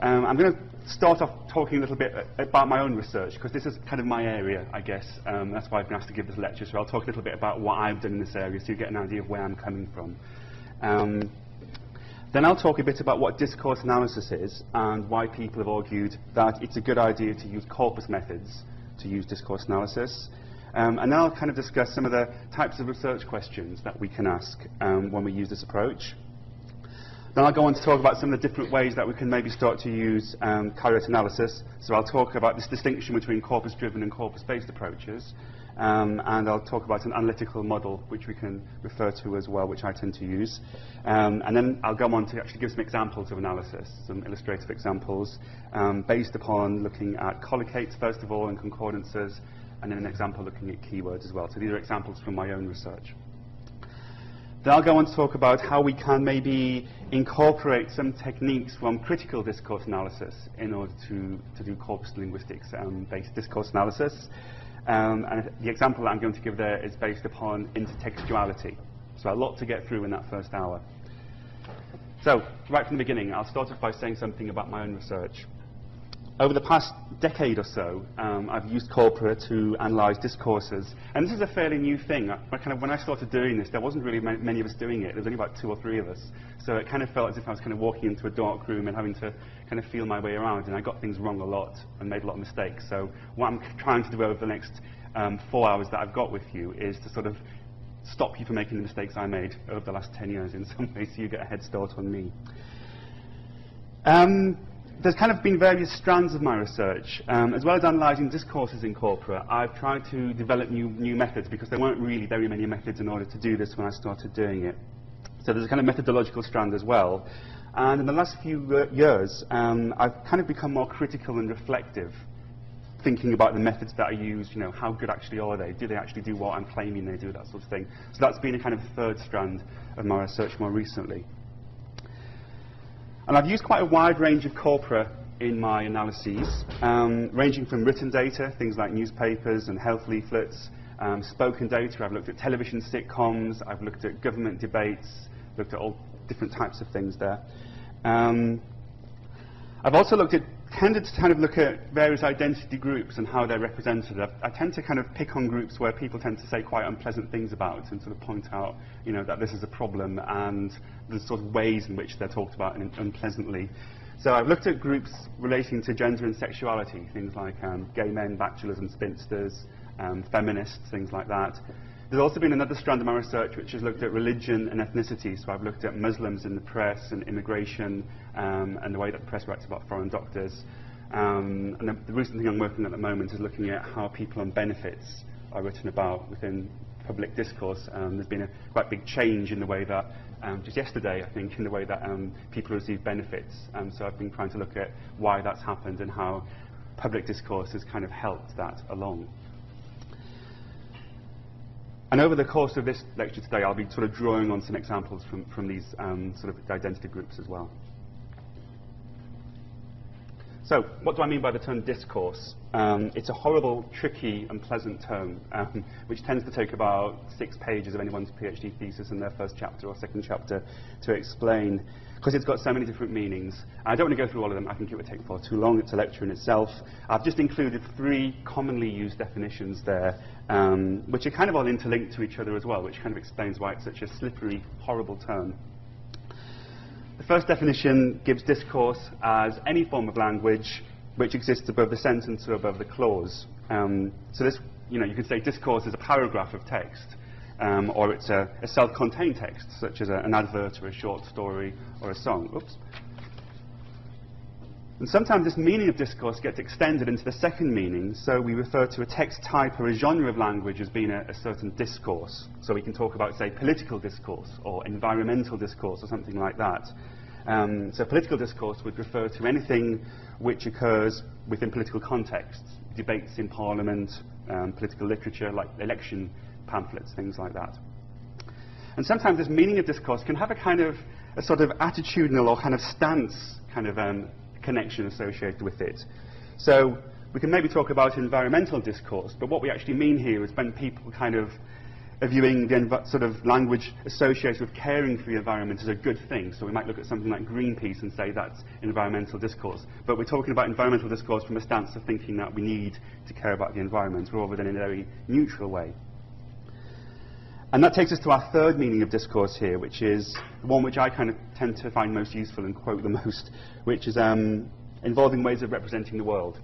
I'm going to start off talking a little bit about my own research, because this is kind of my area, I guess. That's why I've been asked to give this lecture. So I'll talk a little bit about what I've done in this area so you get an idea of where I'm coming from. Then I'll talk a bit about what discourse analysis is and why people have argued that it's a good idea to use corpus methods to use discourse analysis. And then I'll kind of discuss some of the types of research questions that we can ask when we use this approach. Then I'll go on to talk about some of the different ways that we can maybe start to use carrot analysis. So I'll talk about this distinction between corpus-driven and corpus-based approaches. And I'll talk about an analytical model, which we can refer to as well, which I tend to use. And then I'll go on to actually give some examples of analysis, some illustrative examples, based upon looking at collocates, first of all, and concordances, and then an example looking at keywords as well. So these are examples from my own research. Then I'll go on to talk about how we can maybe incorporate some techniques from critical discourse analysis in order to do corpus linguistics-based discourse analysis. And the example that I'm going to give there is based upon intertextuality. So a lot to get through in that first hour. So right from the beginning, I'll start off by saying something about my own research. Over the past decade or so, I've used corpora to analyse discourses. And this is a fairly new thing. When I started doing this, there wasn't really many of us doing it. There was only about 2 or 3 of us. So it kind of felt as if I was kind of walking into a dark room and having to kind of feel my way around. And I got things wrong a lot and made a lot of mistakes. So what I'm trying to do over the next 4 hours that I've got with you is to sort of stop you from making the mistakes I made over the last 10 years in some ways, so you get a head start on me. There's kind of been various strands of my research. As well as analysing discourses in corpora, I've tried to develop new methods, because there weren't really very many methods in order to do this when I started doing it. So there's a kind of methodological strand as well. And in the last few years, I've kind of become more critical and reflective, thinking about the methods that I use, how good actually are they? Do they actually do what I'm claiming they do, that sort of thing. So that's been a kind of third strand of my research more recently. And I've used quite a wide range of corpora in my analyses, ranging from written data, things like newspapers and health leaflets, spoken data. I've looked at television sitcoms, I've looked at government debates, looked at all different types of things there. I've also tended to kind of look at various identity groups and how they're represented. I tend to kind of pick on groups where people tend to say quite unpleasant things about and sort of point out, that this is a problem and the sort of ways in which they're talked about unpleasantly. So I've looked at groups relating to gender and sexuality, things like gay men, bachelors and spinsters, feminists, things like that. There's also been another strand of my research which has looked at religion and ethnicity. So I've looked at Muslims in the press and immigration and the way that the press writes about foreign doctors. And the recent thing I'm working on at the moment is looking at how people on benefits are written about within public discourse. There's been a quite big change in the way that, just yesterday I think, in the way that people receive benefits. So I've been trying to look at why that's happened and how public discourse has kind of helped that along. And over the course of this lecture today, I'll be sort of drawing on some examples from these sort of identity groups as well. So, what do I mean by the term discourse? It's a horrible, tricky, unpleasant term, which tends to take about 6 pages of anyone's PhD thesis in their first chapter or second chapter to explain, because it's got so many different meanings. I don't want to go through all of them. I think it would take far too long. It's a lecture in itself. I've just included 3 commonly used definitions there, which are kind of all interlinked to each other as well, which kind of explains why it's such a slippery, horrible term. The first definition gives discourse as any form of language which exists above the sentence or above the clause. So this, you could say discourse is a paragraph of text, or it's a self-contained text, such as an advert or a short story or a song. Oops. And sometimes this meaning of discourse gets extended into the second meaning, so we refer to a text type or a genre of language as being a certain discourse. So we can talk about, say, political discourse or environmental discourse or something like that. So political discourse would refer to anything which occurs within political contexts, debates in parliament, political literature like election pamphlets, things like that. And sometimes this meaning of discourse can have a sort of attitudinal or kind of stance kind of connection associated with it. So we can maybe talk about environmental discourse, but what we actually mean here is when people kind of viewing the sort of language associated with caring for the environment as a good thing. So we might look at something like Greenpeace and say that's environmental discourse. But we're talking about environmental discourse from a stance of thinking that we need to care about the environment rather than in a very neutral way. And that takes us to our third meaning of discourse here, which is the one which I kind of tend to find most useful and quote the most, which is involving ways of representing the world.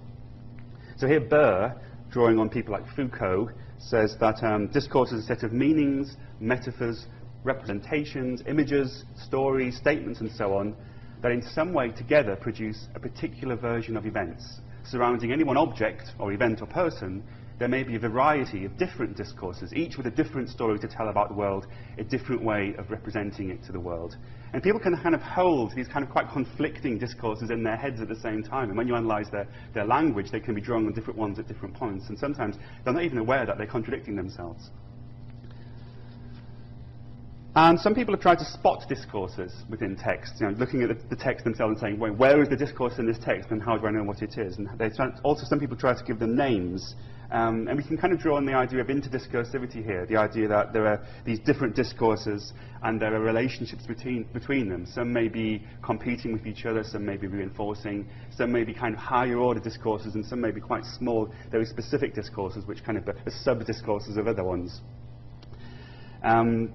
So here Burr, drawing on people like Foucault, says that discourse is a set of meanings, metaphors, representations, images, stories, statements and so on, that in some way together produce a particular version of events. Surrounding any one object or event or person, there may be a variety of different discourses, each with a different story to tell about the world, a different way of representing it to the world. And people can kind of hold these kind of quite conflicting discourses in their heads at the same time. And when you analyse their language, they can be drawing on different ones at different points. And sometimes they're not even aware that they're contradicting themselves. And some people have tried to spot discourses within text, looking at the text themselves and saying, well, where is the discourse in this text and how do I know what it is? And also some people try to give them names. And we can kind of draw on the idea of interdiscursivity here, the idea that there are these different discourses and there are relationships between them. Some may be competing with each other, some may be reinforcing, some may be kind of higher order discourses, and some may be quite small, very specific discourses, which kind of are sub-discourses of other ones. To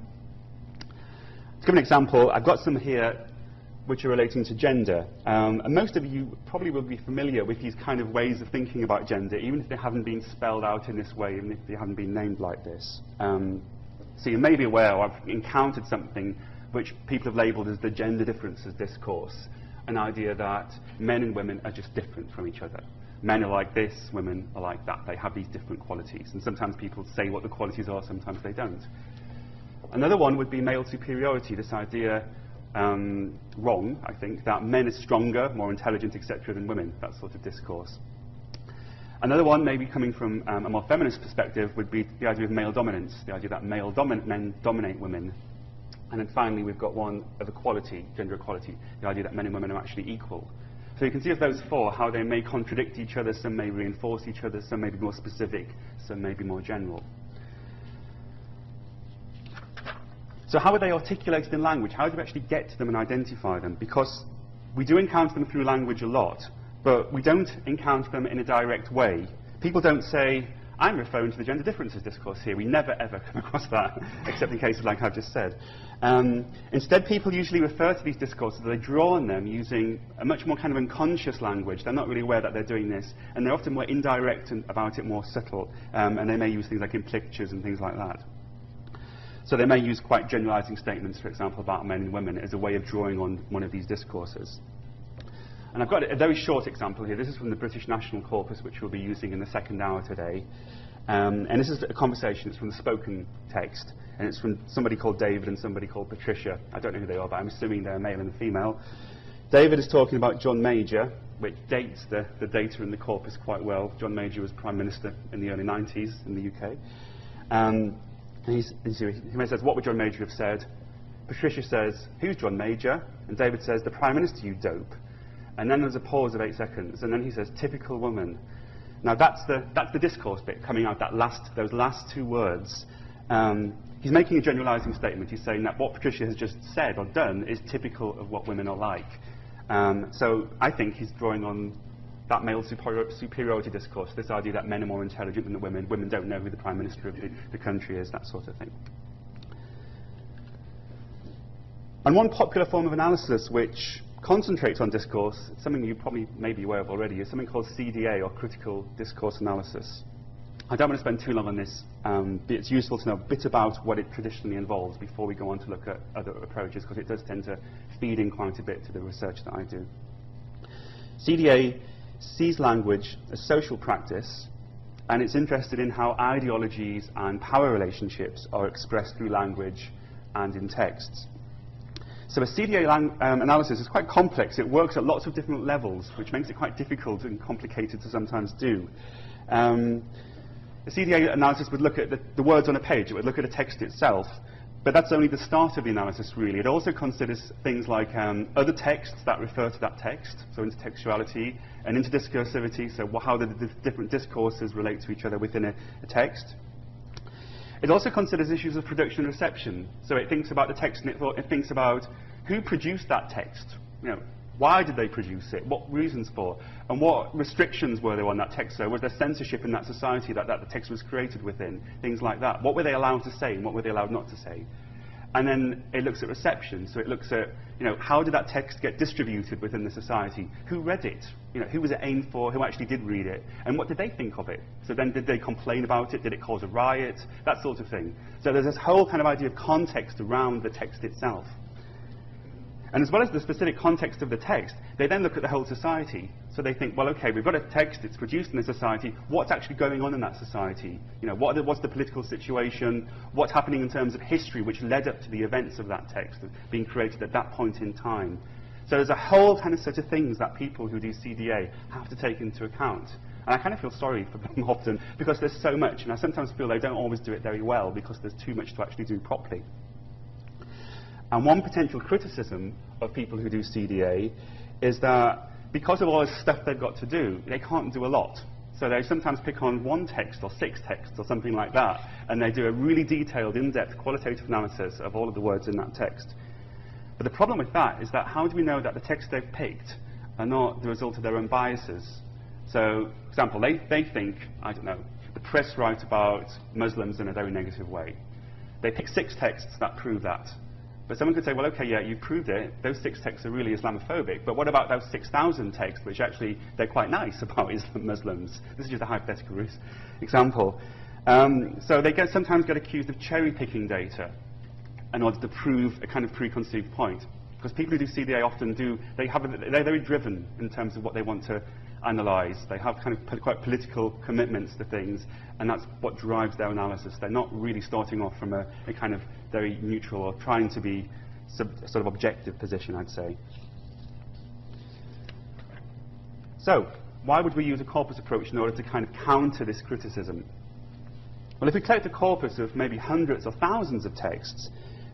give an example, I've got some here which are relating to gender. And most of you probably will be familiar with these kind of ways of thinking about gender, even if they haven't been spelled out in this way, even if they haven't been named like this. So you may be aware, or I've encountered something which people have labelled as the gender differences discourse, an idea that men and women are just different from each other. Men are like this, women are like that. They have these different qualities. And sometimes people say what the qualities are, sometimes they don't. Another one would be male superiority, this idea, wrong, I think, that men are stronger, more intelligent, etc. than women, that sort of discourse. Another one, maybe coming from a more feminist perspective, would be the idea of male dominance, the idea that men dominate women. And then finally, we've got one of equality, gender equality, the idea that men and women are actually equal. So you can see of those four how they may contradict each other, some may reinforce each other, some may be more specific, some may be more general. So how are they articulated in language? How do we actually get to them and identify them? Because we do encounter them through language a lot, but we don't encounter them in a direct way. People don't say, I'm referring to the gender differences discourse here. We never ever come across that, except in cases like I've just said. Instead, people usually refer to these discourses, they draw on them using a much more kind of unconscious language. They're not really aware that they're doing this, and they're often more indirect and about it, more subtle, and they may use things like implicatures and things like that. So they may use quite generalizing statements, for example, about men and women as a way of drawing on one of these discourses. And I've got a very short example here. This is from the British National Corpus, which we'll be using in the second hour today. And this is a conversation. It's from the spoken text. And it's from somebody called David and somebody called Patricia. I don't know who they are, but I'm assuming they're a male and a female. David is talking about John Major, which dates the data in the corpus quite well. John Major was Prime Minister in the early 90s in the UK. He says, what would John Major have said? Patricia says, who's John Major? And David says, the Prime Minister, you dope. And then there's a pause of 8 seconds, and then he says, typical woman. Now that's the discourse bit coming out, those last two words. He's making a generalizing statement. He's saying that what Patricia has just said or done is typical of what women are like. So I think he's drawing on that male superiority discourse, this idea that men are more intelligent than the women, women don't know who the Prime Minister of the country is, that sort of thing. And one popular form of analysis which concentrates on discourse, something you probably may be aware of already, is something called CDA, or critical discourse analysis. I don't want to spend too long on this, but it's useful to know a bit about what it traditionally involves before we go on to look at other approaches, because it does tend to feed in quite a bit to the research that I do. CDA sees language as social practice, and it's interested in how ideologies and power relationships are expressed through language and in texts. So a CDA analysis is quite complex. It works at lots of different levels, which makes it quite difficult and complicated to sometimes do. The CDA analysis would look at the words on a page. It would look at a text itself. But that's only the start of the analysis, really. It also considers things like other texts that refer to that text, so intertextuality, and interdiscursivity, so how the different discourses relate to each other within a text. It also considers issues of production and reception. So it thinks about the text, and it thinks about who produced that text. You know, why did they produce it? What reasons for? And what restrictions were there on that text? So was there censorship in that society that the text was created within? Things like that. What were they allowed to say and what were they allowed not to say? And then it looks at reception. So it looks at, you know, how did that text get distributed within the society? Who read it? You know, who was it aimed for? Who actually did read it? And what did they think of it? So then did they complain about it? Did it cause a riot? That sort of thing. So there's this whole kind of idea of context around the text itself. And as well as the specific context of the text, they then look at the whole society. So they think, well, okay, we've got a text, it's produced in a society, what's actually going on in that society? You know, what's the political situation? What's happening in terms of history which led up to the events of that text being created at that point in time? So there's a whole kind of set of things that people who do CDA have to take into account. And I kind of feel sorry for them often because there's so much, and I sometimes feel they don't always do it very well because there's too much to actually do properly. And one potential criticism of people who do CDA is that because of all this stuff they've got to do, they can't do a lot. So they sometimes pick on one text or 6 texts or something like that, and they do a really detailed, in-depth, qualitative analysis of all of the words in that text. But the problem with that is that how do we know that the texts they've picked are not the result of their own biases? So, for example, they think, I don't know, the press write about Muslims in a very negative way. They pick 6 texts that prove that. But someone could say, well, okay, yeah, you've proved it. Those 6 texts are really Islamophobic. But what about those 6,000 texts, which actually, they're quite nice about Muslims? This is just a hypothetical example. So they sometimes get accused of cherry-picking data in order to prove a kind of preconceived point. Because people who do CDA often do, they're very driven in terms of what they want to analyse. They have kind of quite political commitments to things, and that's what drives their analysis. They're not really starting off from a kind of very neutral or trying to be sort of objective position, I'd say. So, why would we use a corpus approach in order to kind of counter this criticism? Well, if we collect a corpus of maybe hundreds or thousands of texts,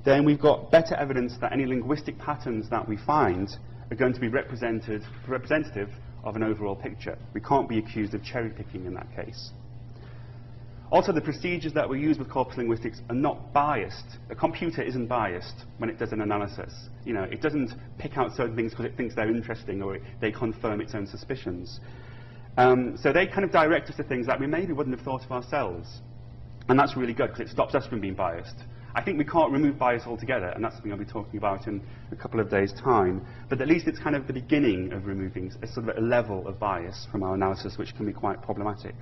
then we've got better evidence that any linguistic patterns that we find are going to be representative of an overall picture. We can't be accused of cherry-picking in that case. Also, the procedures that we use with corpus linguistics are not biased. A computer isn't biased when it does an analysis. You know, it doesn't pick out certain things because it thinks they're interesting or they confirm its own suspicions. So they kind of direct us to things that we maybe wouldn't have thought of ourselves. And that's really good because it stops us from being biased. I think we can't remove bias altogether, and that's something I'll be talking about in a couple of days' time. But at least it's kind of the beginning of removing a sort of a level of bias from our analysis, which can be quite problematic.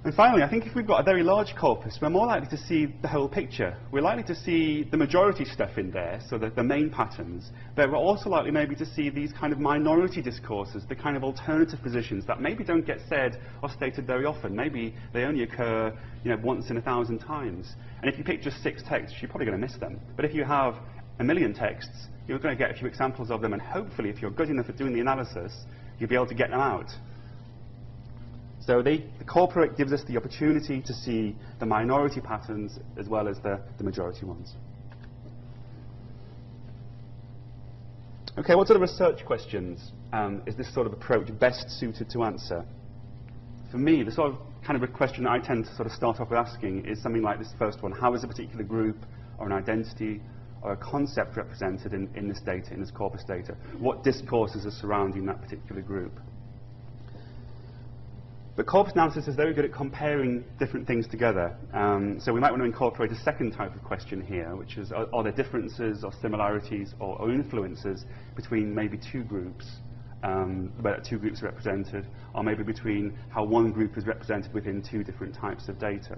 And finally, I think if we've got a very large corpus, we're more likely to see the whole picture. We're likely to see the majority stuff in there, so the main patterns, but we're also likely maybe to see these kind of minority discourses, the kind of alternative positions that maybe don't get said or stated very often. Maybe they only occur, you know, once in 1,000 times. And if you pick just 6 texts, you're probably going to miss them. But if you have 1,000,000 texts, you're going to get a few examples of them, and hopefully, if you're good enough at doing the analysis, you'll be able to get them out. So the corporate gives us the opportunity to see the minority patterns as well as the majority ones. Okay, what sort of research questions is this sort of approach best suited to answer? For me, the sort of kind of a question I tend to sort of start off with asking is something like this first one. How is a particular group or an identity or a concept represented in this data, in this corpus data? What discourses are surrounding that particular group? But corpus analysis is very good at comparing different things together. So we might want to incorporate a second type of question here, which is, are there differences or similarities or influences between maybe 2 groups, where 2 groups are represented, or maybe between how one group is represented within 2 different types of data.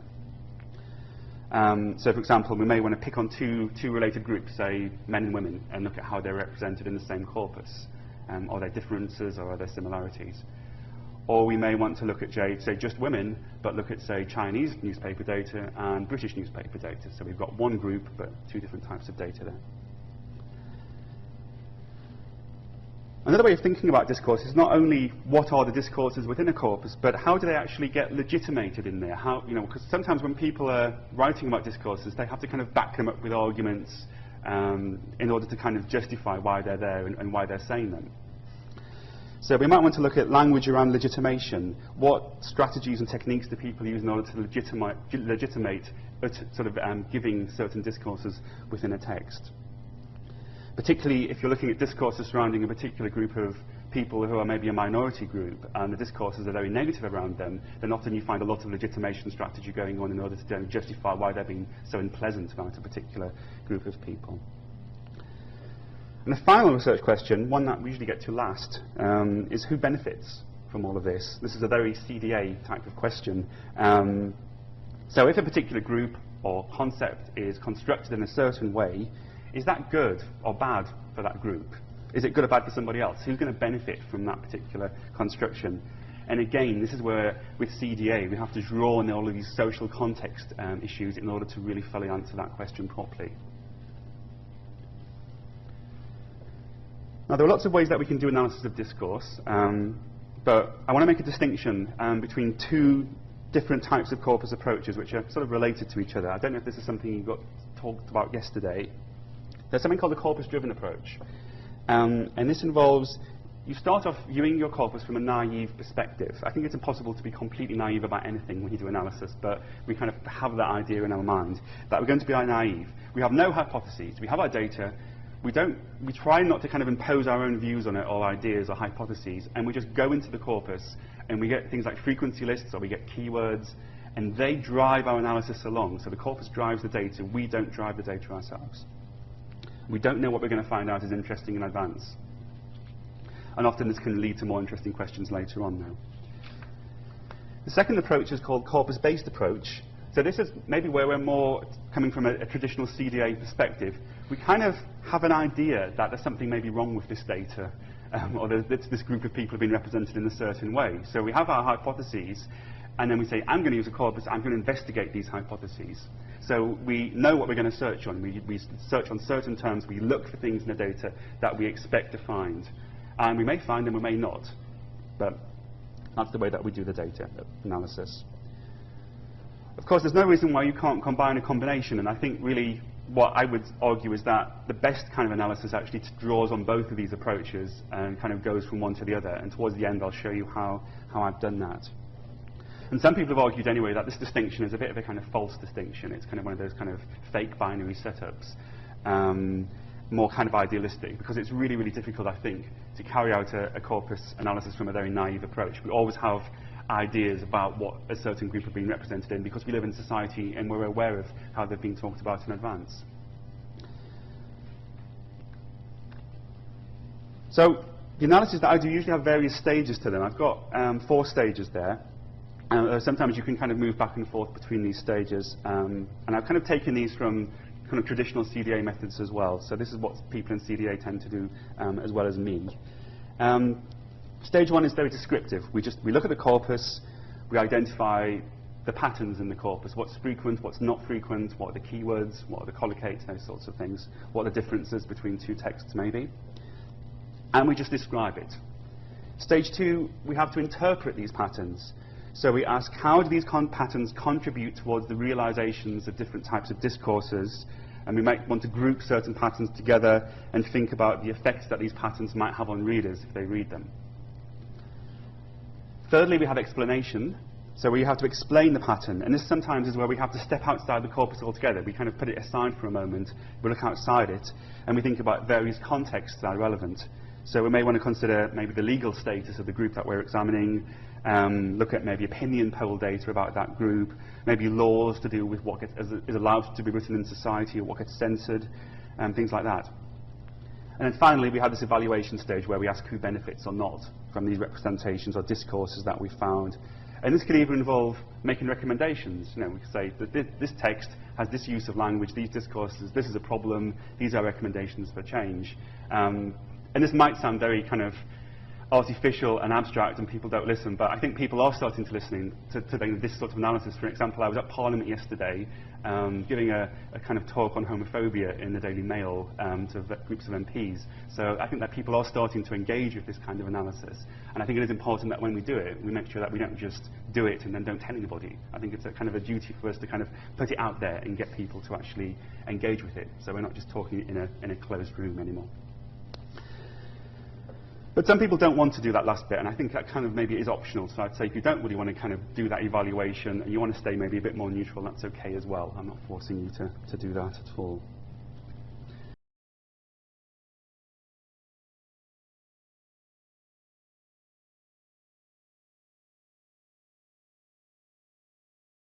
So for example, we may want to pick on two related groups, say men and women, and look at how they're represented in the same corpus. Are there differences or are there similarities? Or we may want to look at, say, just women, but look at, say, Chinese newspaper data and British newspaper data. So we've got one group, but 2 different types of data there. Another way of thinking about discourse is not only what are the discourses within a corpus, but how do they actually get legitimated in there? How, you know, because sometimes when people are writing about discourses, they have to kind of back them up with arguments in order to kind of justify why they're there and why they're saying them. So we might want to look at language around legitimation. What strategies and techniques do people use in order to legitimate sort of giving certain discourses within a text? Particularly if you're looking at discourses surrounding a particular group of people who are maybe a minority group and the discourses are very negative around them, then often you find a lot of legitimation strategy going on in order to justify why they're being so unpleasant about a particular group of people. And the final research question, one that we usually get to last, is who benefits from all of this? This is a very CDA type of question. So if a particular group or concept is constructed in a certain way, is that good or bad for that group? Is it good or bad for somebody else? Who's going to benefit from that particular construction? And again, this is where, with CDA, we have to draw on all of these social context issues in order to really fully answer that question properly. Now, there are lots of ways that we can do analysis of discourse, but I want to make a distinction between two different types of corpus approaches which are sort of related to each other. I don't know if this is something you got talked about yesterday. There's something called the corpus-driven approach. And this involves, you start off viewing your corpus from a naive perspective. I think it's impossible to be completely naive about anything when you do analysis, but we kind of have that idea in our mind that we're going to be naive. We have no hypotheses. We have our data. We try not to kind of impose our own views on it or ideas or hypotheses, and we just go into the corpus and we get things like frequency lists or we get keywords, and they drive our analysis along. So the corpus drives the data. We don't drive the data ourselves. We don't know what we're going to find out is interesting in advance. And often this can lead to more interesting questions later on now. The second approach is called corpus-based approach. So this is maybe where we're more coming from a traditional CDA perspective. We kind of have an idea that there's something maybe wrong with this data, or this group of people have been represented in a certain way. So we have our hypotheses, and then we say, I'm going to use a corpus, I'm going to investigate these hypotheses. So we know what we're going to search on. We search on certain terms, we look for things in the data that we expect to find. And we may find them, we may not. But that's the way that we do the data analysis. Of course, there's no reason why you can't combine a combination, and I think really what I would argue is that the best kind of analysis actually draws on both of these approaches and kind of goes from one to the other, and towards the end I'll show you how I've done that. And some people have argued anyway that this distinction is a bit of a kind of false distinction. It's kind of one of those kind of fake binary setups, more kind of idealistic, because it's really, really difficult, I think, to carry out a corpus analysis from a very naive approach. We always have ideas about what a certain group have been represented in because we live in society and we're aware of how they've been talked about in advance. So the analysis that I do usually have various stages to them. I've got 4 stages there. Sometimes you can kind of move back and forth between these stages, and I've kind of taken these from kind of traditional CDA methods as well. So this is what people in CDA tend to do as well as me. Stage 1 is very descriptive. We look at the corpus, we identify the patterns in the corpus, what's frequent, what's not frequent, what are the keywords, what are the collocates, those sorts of things, what are the differences between two texts maybe, and we just describe it. Stage 2, we have to interpret these patterns. So we ask, how do these patterns contribute towards the realizations of different types of discourses? And we might want to group certain patterns together and think about the effects that these patterns might have on readers if they read them. Thirdly, we have explanation. So we have to explain the pattern. And this sometimes is where we have to step outside the corpus altogether. We kind of put it aside for a moment, we look outside it, and we think about various contexts that are relevant. So we may want to consider maybe the legal status of the group that we're examining, look at maybe opinion poll data about that group, maybe laws to do with what is allowed to be written in society or what gets censored, things like that. And then finally, we have this evaluation stage where we ask who benefits or not from these representations or discourses that we found. And this could even involve making recommendations. You know, we could say that this text has this use of language, these discourses, this is a problem, these are recommendations for change. And this might sound very kind of artificial and abstract and people don't listen, but I think people are starting to listen to this sort of analysis. For example, I was at Parliament yesterday giving a kind of talk on homophobia in the Daily Mail to groups of MPs. So I think that people are starting to engage with this kind of analysis. And I think it is important that when we do it, we make sure that we don't just do it and then don't tell anybody. I think it's a kind of a duty for us to kind of put it out there and get people to actually engage with it. So we're not just talking in a closed room anymore. But some people don't want to do that last bit, and I think that kind of maybe is optional. So I'd say if you don't really want to kind of do that evaluation and you want to stay maybe a bit more neutral, that's okay as well. I'm not forcing you to do that at all.